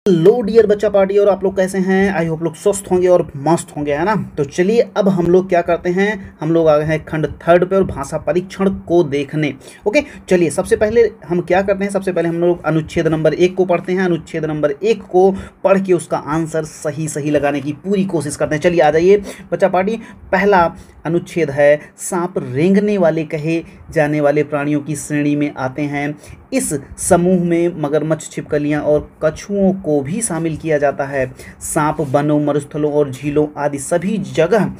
लो dear बच्चा party, और आप लोग कैसे हैं? आई होप लोग स्वस्थ होंगे और मस्त होंगे, है ना। तो चलिए अब हम लोग क्या करते हैं, हम लोग आ गए हैं खंड थर्ड पे और भाषा परीक्षण को देखने। ओके, चलिए सबसे पहले हम क्या करते हैं, सबसे पहले हम लोग अनुच्छेद नंबर 1 को पढ़ते हैं। अनुच्छेद नंबर 1 को पढ़ के उसका आंसर सही सही लगाने की पूरी कोशिश करते हैं। चलिए आ जाइए बच्चा पार्टी। पहला अनुच्छेद है, सांप रेंगने वाले कहे जाने वाले प्राणियों की श्रेणी में आते हैं। इस समूह में मगरमच्छ, छिपकलियां और कछुओं को भी शामिल किया जाता है। सांप वनों, मरुस्थलों और झीलों आदि सभी जगह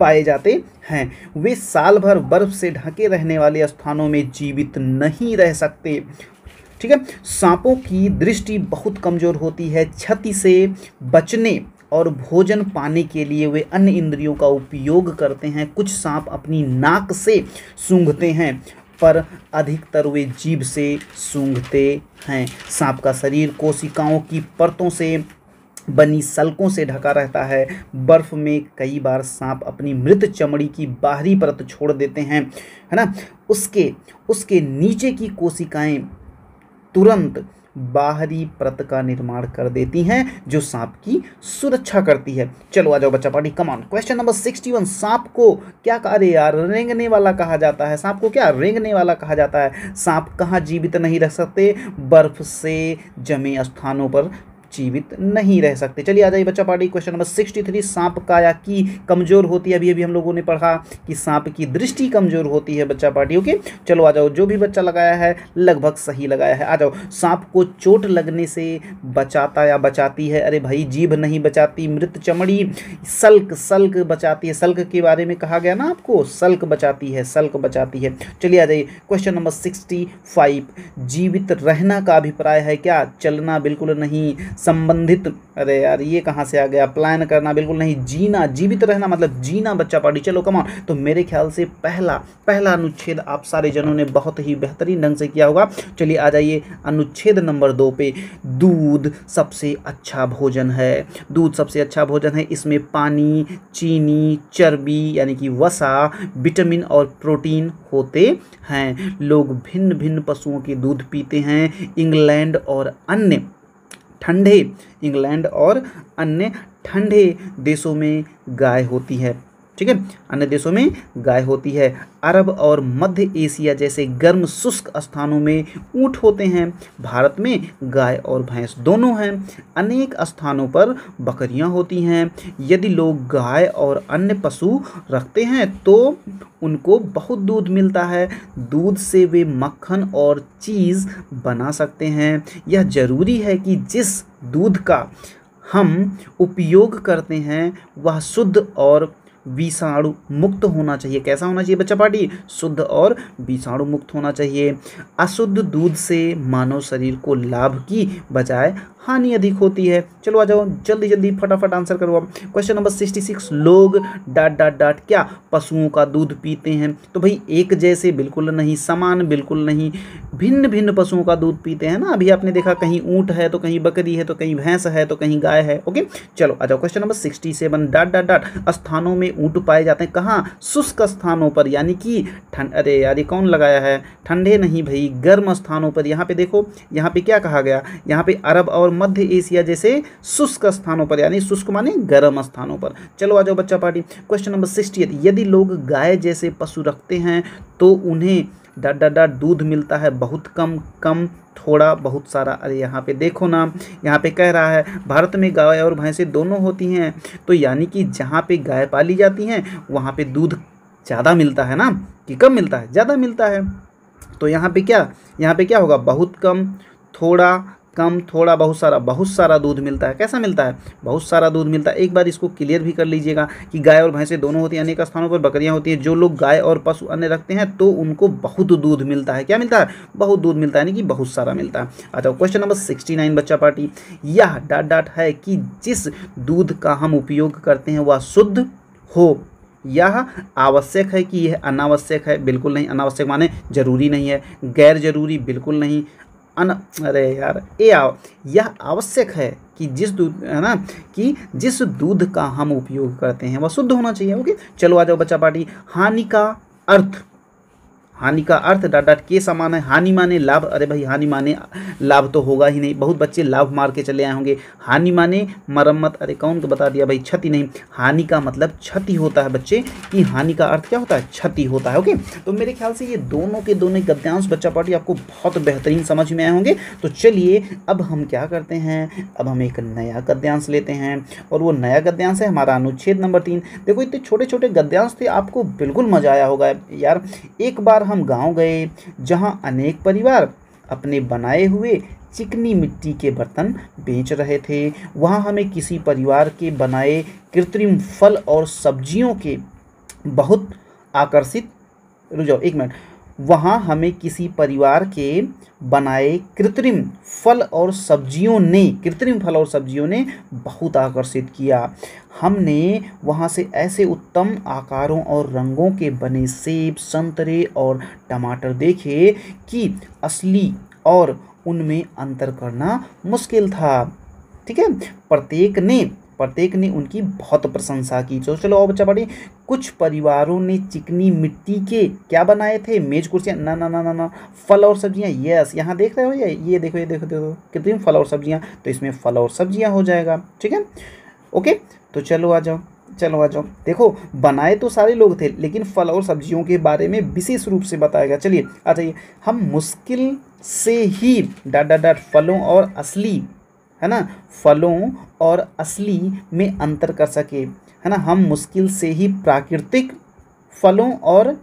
पाए जाते हैं। वे साल भर बर्फ से ढके रहने वाले स्थानों में जीवित नहीं रह सकते। ठीक है। सांपों की दृष्टि बहुत कमजोर होती है। क्षति से बचने और भोजन पाने के लिए वे अन्य इंद्रियों का उपयोग करते हैं। कुछ सांप अपनी नाक से सूंघते हैं, पर अधिकतर वे जीभ से सूंघते हैं। सांप का शरीर कोशिकाओं की परतों से बनी सल्कों से ढका रहता है। बर्फ में कई बार सांप अपनी मृत चमड़ी की बाहरी परत छोड़ देते हैं, है ना। उसके नीचे की कोशिकाएं तुरंत बाहरी परत का निर्माण कर देती हैं, जो सांप की सुरक्षा करती है। चलो आ जाओ बच्चा party, come on. Question number 61, सांप को क्या कहा, अरे यार रेंगने वाला कहा जाता है। सांप को क्या रेंगने वाला कहा जाता है। सांप कहाँ जीवित नहीं रह सकते, बर्फ से जमे स्थानों पर जीवित नहीं रह सकते। चलिए आ जाइए बच्चा पार्टी, क्वेश्चन नंबर 63, सांप काया की कमजोर होती है। अभी अभी हम लोगों ने पढ़ा कि सांप की दृष्टि कमजोर होती है बच्चा पार्टी। ओके, चलो आ जाओ, जो भी बच्चा लगाया है लगभग सही लगाया है। आ जाओ, सांप को चोट लगने से बचाता या बचाती है, अरे भाई जीभ नहीं बचाती, मृत चमड़ी, सल्क बचाती है। सल्क के बारे में कहा गया ना आपको, सल्क बचाती है, सल्क बचाती है। चलिए आ जाइए क्वेश्चन नंबर 65, जीवित रहना का अभिप्राय है क्या, चलना बिल्कुल नहीं, संबंधित, अरे यार ये कहाँ से आ गया, प्लान करना बिल्कुल नहीं, जीना, जीवित रहना मतलब जीना बच्चा पार्टी। चलो कम ऑन। तो मेरे ख्याल से पहला अनुच्छेद आप सारे जनों ने बहुत ही बेहतरीन ढंग से किया होगा। चलिए आ जाइए अनुच्छेद नंबर 2 पे। दूध सबसे अच्छा भोजन है। दूध सबसे अच्छा भोजन है। इसमें पानी, चीनी, चर्बी यानी कि वसा, विटामिन और प्रोटीन होते हैं। लोग भिन्न भिन्न पशुओं के दूध पीते हैं। इंग्लैंड और अन्य ठंडे देशों में गाय होती है। ठीक है, अन्य देशों में गाय होती है। अरब और मध्य एशिया जैसे गर्म शुष्क स्थानों में ऊंट होते हैं। भारत में गाय और भैंस दोनों हैं। अनेक स्थानों पर बकरियां होती हैं। यदि लोग गाय और अन्य पशु रखते हैं तो उनको बहुत दूध मिलता है। दूध से वे मक्खन और चीज़ बना सकते हैं। यह जरूरी है कि जिस दूध का हम उपयोग करते हैं वह शुद्ध और विषाणु मुक्त होना चाहिए। कैसा होना चाहिए बच्चा पार्टी, शुद्ध और विषाणु मुक्त होना चाहिए। अशुद्ध दूध से मानव शरीर को लाभ की बजाय हानि अधिक होती है। चलो आ जाओ, जल्दी जल्दी फटाफट आंसर करो अब। क्वेश्चन नंबर 66, लोग ... क्या पशुओं का दूध पीते हैं। तो भाई एक जैसे बिल्कुल नहीं, समान बिल्कुल नहीं, भिन्न भिन्न पशुओं का दूध पीते हैं ना। अभी आपने देखा कहीं ऊंट है तो कहीं बकरी है तो कहीं भैंस है तो कहीं गाय है। ओके, चलो आ जाओ क्वेश्चन नंबर 67, ... स्थानों में ऊंट पाए जाते हैं। कहाँ, शुष्क स्थानों पर, यानी कि ठंड, अरे यार ये कौन लगाया है, ठंडे नहीं भाई, गर्म स्थानों पर। यहाँ पे देखो, यहाँ पे क्या कहा गया, यहाँ पे अरब और मध्य एशिया जैसे शुष्क स्थानों पर, यानी शुष्क माने गर्म स्थानों पर। चलो आ जाओ बच्चा पार्टी, क्वेश्चन नंबर 68, यदि लोग गाय जैसे पशु रखते हैं तो उन्हें ... दूध मिलता है। बहुत कम, कम, थोड़ा, बहुत सारा। अरे यहाँ पे देखो ना, यहाँ पे कह रहा है भारत में गाय और भैंसें दोनों होती हैं, तो यानी कि जहाँ पे गाय पाली जाती हैं वहाँ पे दूध ज़्यादा मिलता है ना, कि कम मिलता है, ज़्यादा मिलता है। तो यहाँ पे क्या होगा, बहुत कम, थोड़ा, कम, थोड़ा, बहुत सारा दूध मिलता है। कैसा मिलता है, बहुत सारा दूध मिलता है। एक बार इसको क्लियर भी कर लीजिएगा कि गाय और भैंसें दोनों होती हैं, अनेक स्थानों पर बकरियां होती हैं। जो लोग गाय और पशु अन्य रखते हैं तो उनको बहुत दूध मिलता है। क्या मिलता है, बहुत दूध मिलता है, यानी कि बहुत सारा मिलता है। अच्छा क्वेश्चन नंबर 69 बच्चा पार्टी, यह ... है कि जिस दूध का हम उपयोग करते हैं वह शुद्ध हो। यह आवश्यक है कि यह अनावश्यक है, बिल्कुल नहीं। अनावश्यक माने जरूरी नहीं है, गैर जरूरी बिल्कुल नहीं, अरे यार यह आवश्यक है कि जिस दूध, है ना, कि जिस दूध का हम उपयोग करते हैं वह शुद्ध होना चाहिए। ओके, चलो आ जाओ बच्चा पार्टी, हानि का हानि का अर्थ डॉट डॉट के समान है, हानि माने लाभ, अरे भाई हानि माने लाभ तो होगा ही नहीं, बहुत बच्चे लाभ मार के चले आए होंगे। हानि माने मरम्मत, अरे कौन तो बता दिया भाई, क्षति नहीं, हानि का मतलब क्षति होता है बच्चे, कि हानि का अर्थ क्या होता है, क्षति होता है। ओके, तो मेरे ख्याल से ये दोनों के दोनों गद्यांश बच्चा पार्टी आपको बहुत बेहतरीन समझ में आए होंगे। तो चलिए अब हम क्या करते हैं, अब हम एक नया गद्यांश लेते हैं, और वो नया गद्यांश है हमारा अनुच्छेद नंबर 3। देखो इतने छोटे छोटे गद्यांश थे, आपको बिल्कुल मजा आया होगा यार। एक बार हम गांव गए जहां अनेक परिवार अपने बनाए हुए चिकनी मिट्टी के बर्तन बेच रहे थे। वहां हमें किसी परिवार के बनाए कृत्रिम फल और सब्जियों के बहुत आकर्षित, रुक जाओ एक मिनट, वहाँ हमें किसी परिवार के बनाए कृत्रिम फल और सब्जियों ने बहुत आकर्षित किया। हमने वहाँ से ऐसे उत्तम आकारों और रंगों के बने सेब, संतरे और टमाटर देखे कि असली और उनमें अंतर करना मुश्किल था। ठीक है, प्रत्येक ने उनकी बहुत प्रशंसा की। तो चलो बच्चा पढ़िए, कुछ परिवारों ने चिकनी मिट्टी के क्या बनाए थे, मेज कुर्सियाँ, ना ना ना ना ना, फल और सब्जियाँ, यस, यहाँ देख रहे हो ये देखो कृत्रिम फल और सब्जियाँ, तो इसमें फल और सब्जियाँ हो जाएगा। ठीक है, ओके, तो चलो आ जाओ। देखो बनाए तो सारे लोग थे, लेकिन फल और सब्जियों के बारे में विशेष रूप से बताया गया। चलिए आ जाइए, हम मुश्किल से ही डॉट डॉट डॉट फलों और असली, है ना, फलों और असली में अंतर कर सके, है ना, हम मुश्किल से ही प्राकृतिक फलों और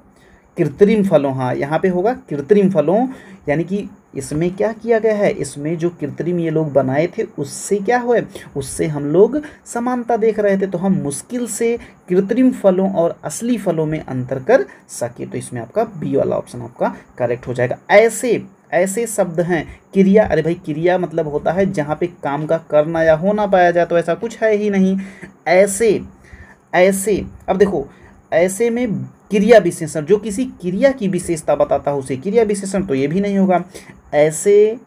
कृत्रिम फलों, हाँ यहाँ पे होगा कृत्रिम फलों, यानी कि इसमें क्या किया गया है, इसमें जो कृत्रिम ये लोग बनाए थे उससे क्या हुआ, उससे हम लोग समानता देख रहे थे। तो हम मुश्किल से कृत्रिम फलों और असली फलों में अंतर कर सके, तो इसमें आपका बी वाला ऑप्शन आपका करेक्ट हो जाएगा। ऐसे शब्द हैं क्रिया, अरे भाई क्रिया मतलब होता है जहाँ पे काम का करना या होना पाया जाए, तो ऐसा कुछ है ही नहीं। ऐसे अब देखो, ऐसे में क्रिया विशेषण, जो किसी क्रिया की विशेषता बताता है उसे क्रिया विशेषण, तो ये भी नहीं होगा। ऐसे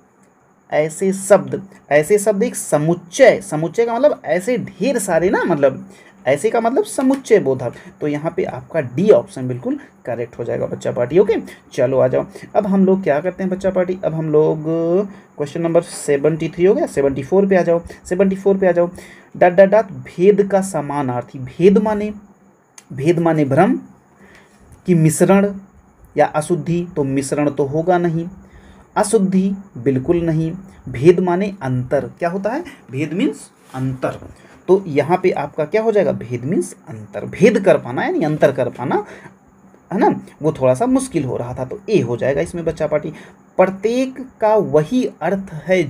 शब्द एक समुच्चय का मतलब ऐसे ढेर सारे ना, मतलब ऐसे का मतलब समुच्चय बोधक, तो यहाँ पे आपका डी ऑप्शन बिल्कुल करेक्ट हो जाएगा बच्चा पार्टी। ओके, चलो आ जाओ, अब हम लोग क्या करते हैं बच्चा पार्टी, अब हम लोग क्वेश्चन नंबर 73 हो गया, 74 पे आ जाओ, 74 पे आ जाओ। डॉट डॉट डॉट भेद का समानार्थी, भेद माने भ्रम कि मिश्रण या अशुद्धि, तो मिश्रण तो होगा नहीं, अशुद्धि बिल्कुल नहीं, भेद माने अंतर, क्या होता है, भेद मीन्स अंतर, तो यहाँ पे आपका क्या हो जाएगा, भेद मीन्स अंतर, भेद कर पाना यानी अंतर कर पाना, है ना, वो थोड़ा सा मुश्किल हो रहा था, तो ए हो जाएगा इसमें बच्चा पार्टी। प्रत्येक का वही अर्थ है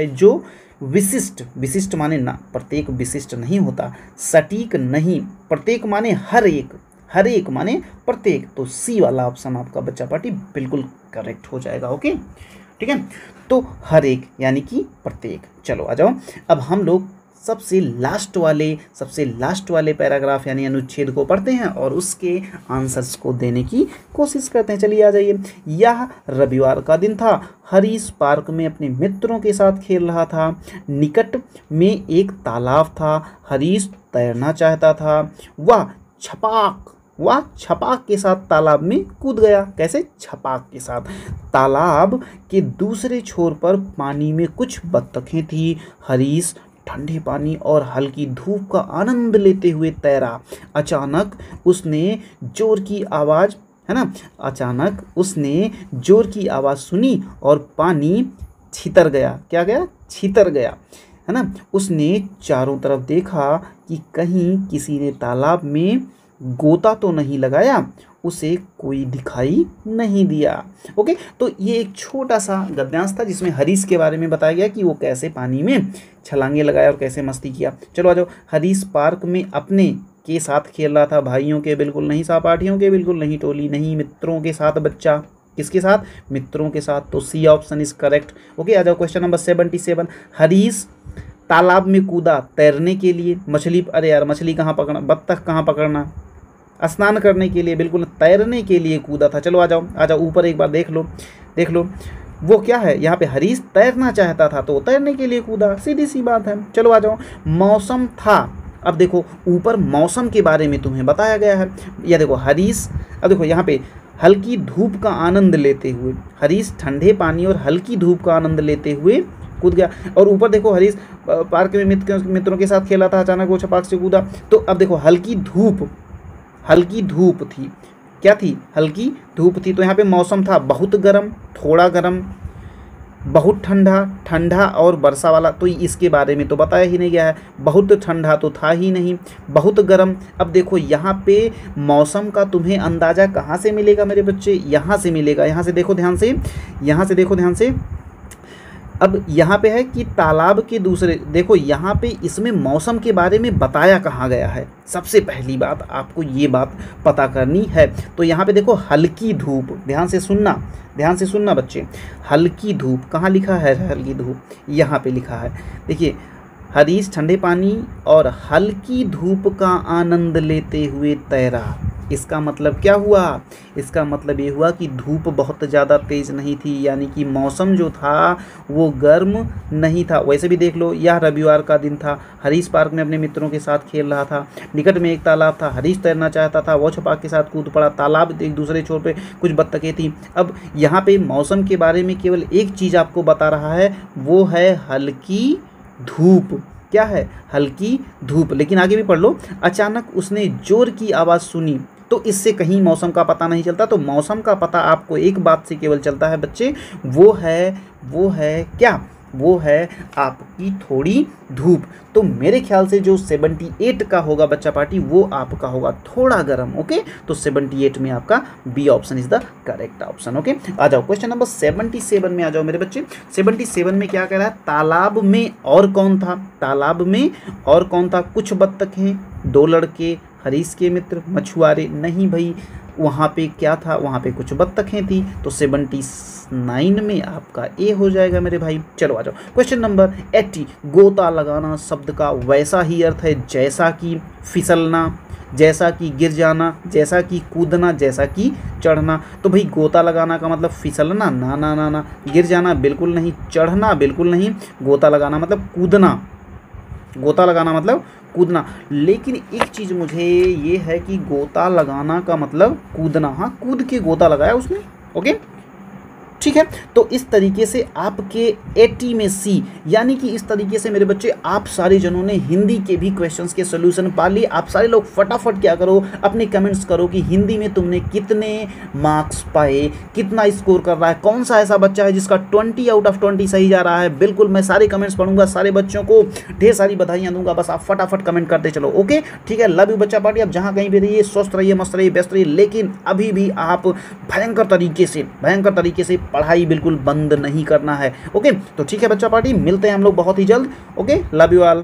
जो विशिष्ट माने ना, प्रत्येक विशिष्ट नहीं होता, सटीक नहीं, प्रत्येक माने हर एक माने प्रत्येक, तो सी वाला ऑप्शन आपका बच्चा पार्टी बिल्कुल करेक्ट हो जाएगा। ओके, ठीक है, तो हर एक यानी कि प्रत्येक। चलो आ जाओ, अब हम लोग सबसे लास्ट वाले पैराग्राफ यानी अनुच्छेद को पढ़ते हैं और उसके आंसर्स को देने की कोशिश करते हैं। चलिए आ जाइए। यह रविवार का दिन था। हरीश पार्क में अपने मित्रों के साथ खेल रहा था। निकट में एक तालाब था। हरीश तैरना चाहता था। वह छपाक के साथ तालाब में कूद गया। कैसे? छपाक के साथ। तालाब के दूसरे छोर पर पानी में कुछ बत्तखें थी। हरीश ठंडे पानी और हल्की धूप का आनंद लेते हुए तैरा। अचानक उसने जोर की आवाज़ सुनी और पानी छितर गया। क्या गया? छितर गया, है ना। उसने चारों तरफ देखा कि कहीं किसी ने तालाब में गोता तो नहीं लगाया। उसे कोई दिखाई नहीं दिया। ओके, तो ये एक छोटा सा गद्यांश था जिसमें हरीश के बारे में बताया गया कि वो कैसे पानी में छलांगे लगाया और कैसे मस्ती किया। चलो आ जाओ। हरीश पार्क में अपने के साथ खेल रहा था। भाइयों के बिल्कुल नहीं, सहपाठियों के बिल्कुल नहीं, टोली नहीं, मित्रों के साथ। बच्चा किसके साथ? मित्रों के साथ। तो C option is correct. Okay, आ जाओ क्वेश्चन नंबर 77। हरीश तालाब में कूदा तैरने के लिए। मछली कहाँ पकड़ना, बत्तख कहाँ पकड़ना, स्नान करने के लिए, बिल्कुल तैरने के लिए कूदा था। चलो आ जाओ ऊपर एक बार देख लो वो क्या है। यहाँ पे हरीश तैरना चाहता था तो तैरने के लिए कूदा, सीधी सी बात है। चलो आ जाओ। मौसम था अब देखो ऊपर मौसम के बारे में तुम्हें बताया गया है, या देखो हरीश, अब देखो यहाँ पे हल्की धूप का आनंद लेते हुए, हरीश ठंडे पानी और हल्की धूप का आनंद लेते हुए कूद गया। और ऊपर देखो हरीश पार्क में मित्रों के साथ खेला था, अचानक वो छपाक से कूदा। तो अब देखो हल्की धूप थी, क्या थी, हल्की धूप थी। तो यहाँ पे मौसम था बहुत गर्म, थोड़ा गर्म, बहुत ठंडा, ठंडा और वर्षा वाला, तो इसके बारे में तो बताया ही नहीं गया है। बहुत ठंडा तो था ही नहीं, बहुत गर्म। अब देखो यहाँ पे मौसम का तुम्हें अंदाज़ा कहाँ से मिलेगा मेरे बच्चे, यहाँ से मिलेगा। यहाँ से देखो ध्यान से, यहाँ से देखो ध्यान से। अब यहाँ पे है कि तालाब के दूसरे, देखो यहाँ पे इसमें मौसम के बारे में बताया कहाँ गया है। सबसे पहली बात आपको ये बात पता करनी है। तो यहाँ पे देखो हल्की धूप, ध्यान से सुनना बच्चे, हल्की धूप कहाँ लिखा है, हल्की धूप यहाँ पे लिखा है। देखिए हरीश ठंडे पानी और हल्की धूप का आनंद लेते हुए तैरा। इसका मतलब क्या हुआ, इसका मतलब ये हुआ कि धूप बहुत ज़्यादा तेज़ नहीं थी, यानी कि मौसम जो था वो गर्म नहीं था। वैसे भी देख लो, यह रविवार का दिन था, हरीश पार्क में अपने मित्रों के साथ खेल रहा था, निकट में एक तालाब था, हरीश तैरना चाहता था, वो छपाक के साथ कूद पड़ा, तालाब एक दूसरे छोर पे कुछ बत्तखें थी। अब यहाँ पे मौसम के बारे में केवल एक चीज़ आपको बता रहा है, वो है हल्की धूप। क्या है, हल्की धूप। लेकिन आगे भी पढ़ लो, अचानक उसने जोर की आवाज़ सुनी, तो इससे कहीं मौसम का पता नहीं चलता। तो मौसम का पता आपको एक बात से केवल चलता है बच्चे, वो है क्या, वो है आपकी थोड़ी धूप। तो मेरे ख्याल से जो 78 का होगा बच्चा पार्टी, वो आपका होगा थोड़ा गर्म। ओके, तो 78 में आपका B option is the correct option. Okay, आ जाओ क्वेश्चन नंबर 77 में आ जाओ मेरे बच्चे। 77 में क्या कह रहा है, तालाब में और कौन था, तालाब में और कौन था, कुछ बत्तखें, दो लड़के, हरीश के मित्र, मछुआरे। नहीं भाई, वहाँ पे क्या था, वहाँ पे कुछ बत्तखें थी। तो 79 में आपका ए हो जाएगा मेरे भाई। चलो आ जाओ क्वेश्चन नंबर 80। गोता लगाना शब्द का वैसा ही अर्थ है जैसा कि फिसलना, जैसा कि गिर जाना, जैसा कि कूदना, जैसा कि चढ़ना। तो भाई गोता लगाना का मतलब फिसलना, ना ना ना ना, गिर जाना बिल्कुल नहीं, चढ़ना बिल्कुल नहीं, गोता लगाना मतलब कूदना, गोता लगाना मतलब कूदना। लेकिन एक चीज़ मुझे ये है कि गोता लगाना का मतलब कूदना, हाँ कूद के गोता लगाया उसने। ओके ठीक है, तो इस तरीके से आपके 80 में सी, यानी कि इस तरीके से मेरे बच्चे आप सारे जनों ने हिंदी के भी क्वेश्चंस के सोल्यूशन पा लिए। आप सारे लोग फटाफट क्या करो, अपने कमेंट्स करो कि हिंदी में तुमने कितने मार्क्स पाए, कितना स्कोर कर रहा है, कौन सा ऐसा बच्चा है जिसका 20 आउट ऑफ 20 सही जा रहा है। बिल्कुल मैं सारे कमेंट्स पढ़ूंगा, सारे बच्चों को ढेर सारी बधाइयाँ दूंगा, बस आप फटाफट कमेंट करते चलो। ओके ठीक है, लव यू बच्चा पार्टी। आप जहाँ कहीं भी रहिए, स्वस्थ रहिए, मस्त रहिए, व्यस्त रहिए, लेकिन अभी भी आप भयंकर तरीके से पढ़ाई बिल्कुल बंद नहीं करना है। ओके तो ठीक है बच्चा पार्टी, मिलते हैं हम लोग बहुत ही जल्द। Okay, love you all.